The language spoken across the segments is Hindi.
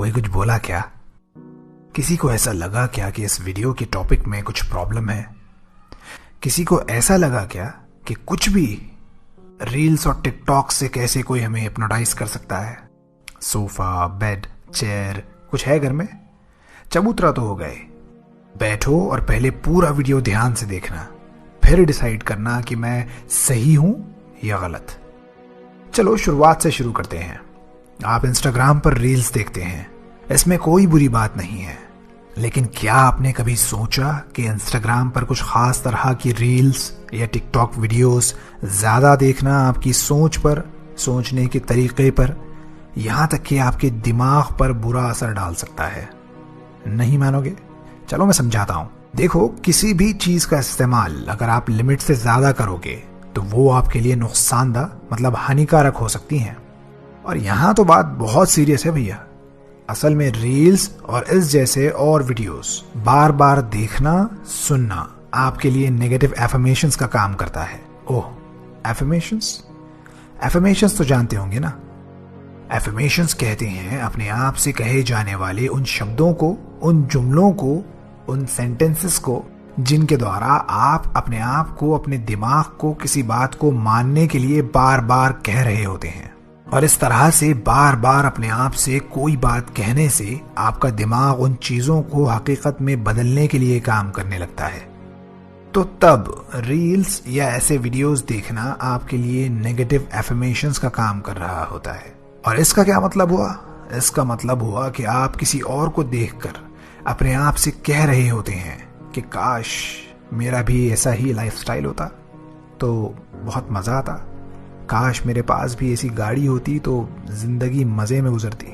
कोई कुछ बोला क्या? किसी को ऐसा लगा क्या कि इस वीडियो के टॉपिक में कुछ प्रॉब्लम है? किसी को ऐसा लगा क्या कि कुछ भी रील्स और टिकटॉक से कैसे कोई हमें हिप्नोटाइज कर सकता है? सोफा, बेड, चेयर कुछ है घर में? चबूतरा तो हो गए। बैठो और पहले पूरा वीडियो ध्यान से देखना, फिर डिसाइड करना कि मैं सही हूं या गलत। चलो शुरुआत से शुरू करते हैं। आप इंस्टाग्राम पर रील्स देखते हैं, इसमें कोई बुरी बात नहीं है, लेकिन क्या आपने कभी सोचा कि इंस्टाग्राम पर कुछ खास तरह की रील्स या टिकटॉक वीडियोस ज्यादा देखना आपकी सोच पर, सोचने के तरीके पर, यहां तक कि आपके दिमाग पर बुरा असर डाल सकता है? नहीं मानोगे? चलो मैं समझाता हूं। देखो, किसी भी चीज का इस्तेमाल अगर आप लिमिट से ज्यादा करोगे तो वो आपके लिए नुकसानदा मतलब हानिकारक हो सकती हैं। और यहां तो बात बहुत सीरियस है भैया। असल में रील्स और इस जैसे और वीडियोस बार बार देखना, सुनना आपके लिए नेगेटिव एफर्मेशंस का काम करता है। ओह, एफर्मेशंस? एफर्मेशंस तो जानते होंगे ना। एफर्मेशंस कहते हैं अपने आप से कहे जाने वाले उन शब्दों को, उन जुमलों को, उन सेंटेंसेस को जिनके द्वारा आप अपने आप को, अपने दिमाग को किसी बात को मानने के लिए बार बार कह रहे होते हैं। और इस तरह से बार बार अपने आप से कोई बात कहने से आपका दिमाग उन चीजों को हकीकत में बदलने के लिए काम करने लगता है। तो तब रील्स या ऐसे वीडियोस देखना आपके लिए नेगेटिव एफर्मेशंस का काम कर रहा होता है। और इसका क्या मतलब हुआ? इसका मतलब हुआ कि आप किसी और को देखकर अपने आप से कह रहे होते हैं कि काश मेरा भी ऐसा ही लाइफस्टाइल होता तो बहुत मजा आता, काश मेरे पास भी ऐसी गाड़ी होती तो जिंदगी मजे में गुजरती,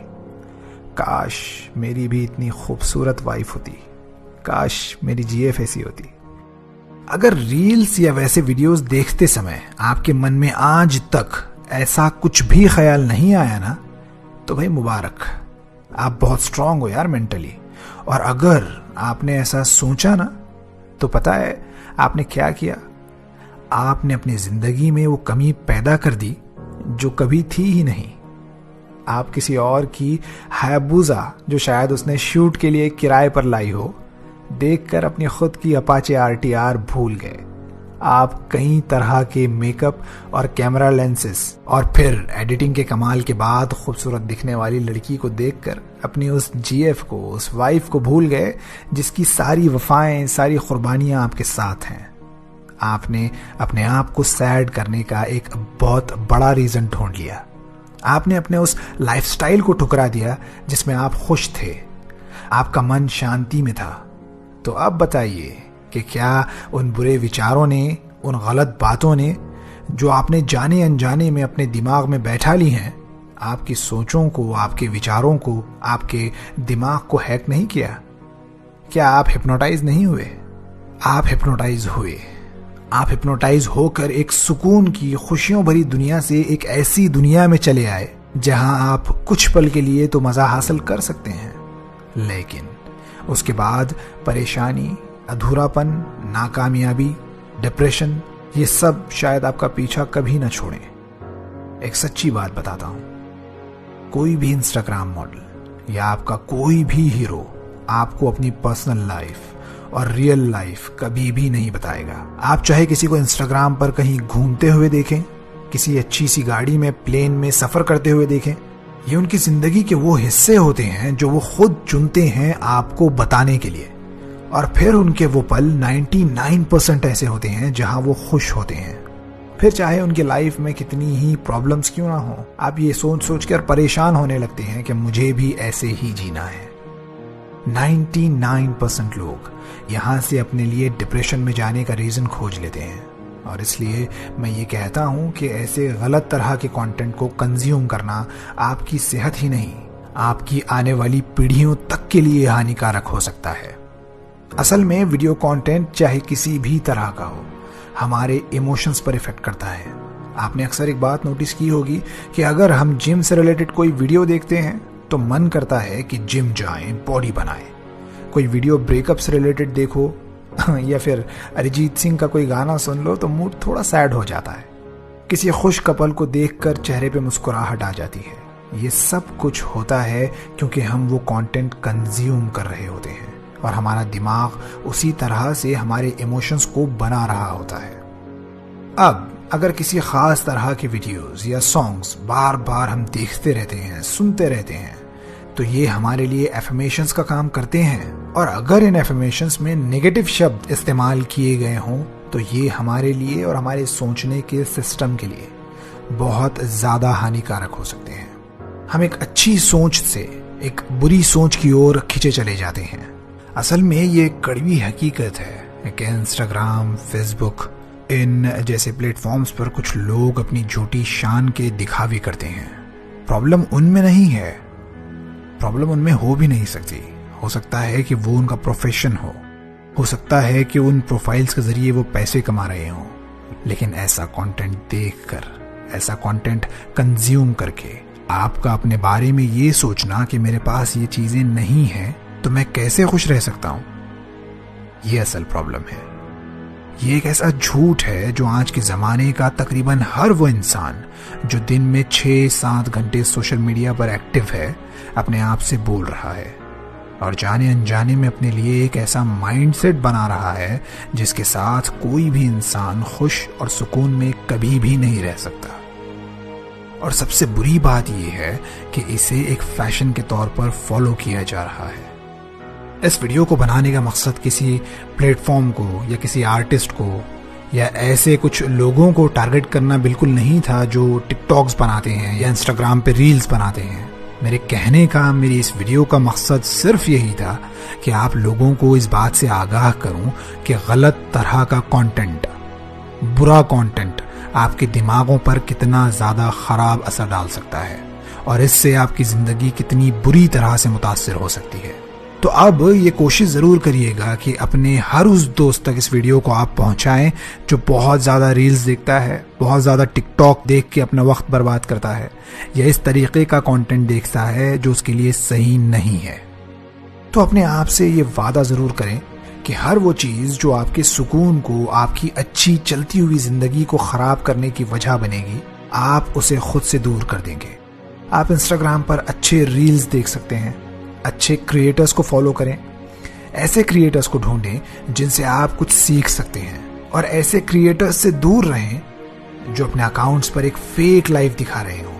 काश मेरी भी इतनी खूबसूरत वाइफ होती, काश मेरी जीएफ ऐसी होती। अगर रील्स या वैसे वीडियोस देखते समय आपके मन में आज तक ऐसा कुछ भी ख्याल नहीं आया ना, तो भाई मुबारक, आप बहुत स्ट्रांग हो यार मेंटली। और अगर आपने ऐसा सोचा ना, तो पता है आपने क्या किया? आपने अपनी जिंदगी में वो कमी पैदा कर दी जो कभी थी ही नहीं। आप किसी और की हायाबुसा, जो शायद उसने शूट के लिए किराए पर लाई हो, देखकर अपनी खुद की अपाचे आरटीआर भूल गए। आप कई तरह के मेकअप और कैमरा लेंसेस और फिर एडिटिंग के कमाल के बाद खूबसूरत दिखने वाली लड़की को देखकर अपनी उस जीएफ को, उस वाइफ को भूल गए जिसकी सारी वफाएं, सारी कुर्बानियां आपके साथ हैं। आपने अपने आप को सैड करने का एक बहुत बड़ा रीजन ढूंढ लिया। आपने अपने उस लाइफस्टाइल को ठुकरा दिया जिसमें आप खुश थे, आपका मन शांति में था। तो अब बताइए कि क्या उन बुरे विचारों ने, उन गलत बातों ने जो आपने जाने अनजाने में अपने दिमाग में बैठा ली हैं, आपकी सोचों को, आपके विचारों को, आपके दिमाग को हैक नहीं किया? क्या आप हिप्नोटाइज नहीं हुए? आप हिप्नोटाइज हुए। आप हिप्नोटाइज होकर एक सुकून की, खुशियों भरी दुनिया से एक ऐसी दुनिया में चले आए जहां आप कुछ पल के लिए तो मजा हासिल कर सकते हैं, लेकिन उसके बाद परेशानी, अधूरापन, नाकामयाबी, डिप्रेशन, ये सब शायद आपका पीछा कभी ना छोड़े। एक सच्ची बात बताता हूं, कोई भी इंस्टाग्राम मॉडल या आपका कोई भी हीरो आपको अपनी पर्सनल लाइफ और रियल लाइफ कभी भी नहीं बताएगा। आप चाहे किसी को इंस्टाग्राम पर कहीं घूमते हुए देखें, किसी अच्छी सी गाड़ी में, प्लेन में सफर करते हुए देखें, ये उनकी जिंदगी के वो हिस्से होते हैं जो वो खुद चुनते हैं आपको बताने के लिए। और फिर उनके वो पल 99% ऐसे होते हैं जहां वो खुश होते हैं। फिर चाहे उनकी लाइफ में कितनी ही प्रॉब्लम्स क्यों ना हो, आप ये सोच सोच कर परेशान होने लगते हैं कि मुझे भी ऐसे ही जीना है। 99% लोग यहां से अपने लिए डिप्रेशन में जाने का रीजन खोज लेते हैं। और इसलिए मैं ये कहता हूं कि ऐसे गलत तरह के कंटेंट को कंज्यूम करना आपकी सेहत ही नहीं, आपकी आने वाली पीढ़ियों तक के लिए हानिकारक हो सकता है। असल में वीडियो कंटेंट चाहे किसी भी तरह का हो, हमारे इमोशंस पर इफेक्ट करता है। आपने अक्सर एक बात नोटिस की होगी कि अगर हम जिम से रिलेटेड कोई वीडियो देखते हैं तो मन करता है कि जिम जाएं, बॉडी बनाएं। कोई वीडियो ब्रेकअप से रिलेटेड देखो या फिर अरिजीत सिंह का कोई गाना सुन लो तो मूड थोड़ा सैड हो जाता है। किसी खुश कपल को देखकर चेहरे पे मुस्कुराहट आ जाती है। ये सब कुछ होता है क्योंकि हम वो कंटेंट कंज्यूम कर रहे होते हैं और हमारा दिमाग उसी तरह से हमारे इमोशंस को बना रहा होता है। अब अगर किसी खास तरह के वीडियोस या सॉन्ग्स बार बार हम देखते रहते हैं, सुनते रहते हैं, तो ये हमारे लिए एफर्मेशंस का काम करते हैं। और अगर इन एफर्मेशंस में नेगेटिव शब्द इस्तेमाल किए गए हों तो ये हमारे लिए और हमारे सोचने के सिस्टम के लिए बहुत ज़्यादा हानिकारक हो सकते हैं। हम एक अच्छी सोच से एक बुरी सोच की ओर खींचे चले जाते हैं। असल में ये कड़वी हकीकत है कि इंस्टाग्राम, फेसबुक इन जैसे प्लेटफॉर्म्स पर कुछ लोग अपनी झूठी शान के दिखावे करते हैं। प्रॉब्लम उनमें नहीं है, प्रॉब्लम उनमें हो भी नहीं सकती। हो सकता है कि वो उनका प्रोफेशन हो सकता है कि उन प्रोफाइल्स के जरिए वो पैसे कमा रहे हों, लेकिन ऐसा कंटेंट देखकर, ऐसा कंटेंट कंज्यूम करके आपका अपने बारे में ये सोचना कि मेरे पास ये चीजें नहीं हैं तो मैं कैसे खुश रह सकता हूं, ये असल प्रॉब्लम है। ये एक ऐसा झूठ है जो आज के ज़माने का तकरीबन हर वो इंसान जो दिन में 6-7 घंटे सोशल मीडिया पर एक्टिव है अपने आप से बोल रहा है और जाने अनजाने में अपने लिए एक ऐसा माइंडसेट बना रहा है जिसके साथ कोई भी इंसान खुश और सुकून में कभी भी नहीं रह सकता। और सबसे बुरी बात यह है कि इसे एक फैशन के तौर पर फॉलो किया जा रहा है। इस वीडियो को बनाने का मकसद किसी प्लेटफॉर्म को या किसी आर्टिस्ट को या ऐसे कुछ लोगों को टारगेट करना बिल्कुल नहीं था जो टिकटॉक्स बनाते हैं या इंस्टाग्राम पे रील्स बनाते हैं। मेरे कहने का, मेरी इस वीडियो का मकसद सिर्फ यही था कि आप लोगों को इस बात से आगाह करूं कि गलत तरह का कंटेंट, बुरा कंटेंट आपके दिमागों पर कितना ज़्यादा ख़राब असर डाल सकता है और इससे आपकी ज़िंदगी कितनी बुरी तरह से मुतासिर हो सकती है। तो अब ये कोशिश ज़रूर करिएगा कि अपने हर उस दोस्त तक इस वीडियो को आप पहुंचाएं जो बहुत ज़्यादा रील्स देखता है, बहुत ज़्यादा टिकटॉक देख के अपना वक्त बर्बाद करता है या इस तरीके का कंटेंट देखता है जो उसके लिए सही नहीं है। तो अपने आप से ये वादा ज़रूर करें कि हर वो चीज़ जो आपके सुकून को, आपकी अच्छी चलती हुई ज़िंदगी को ख़राब करने की वजह बनेगी, आप उसे खुद से दूर कर देंगे। आप इंस्टाग्राम पर अच्छे रील्स देख सकते हैं, अच्छे क्रिएटर्स को फॉलो करें, ऐसे क्रिएटर्स को ढूंढें जिनसे आप कुछ सीख सकते हैं और ऐसे क्रिएटर्स से दूर रहें जो अपने अकाउंट्स पर एक फेक लाइफ दिखा रहे हों।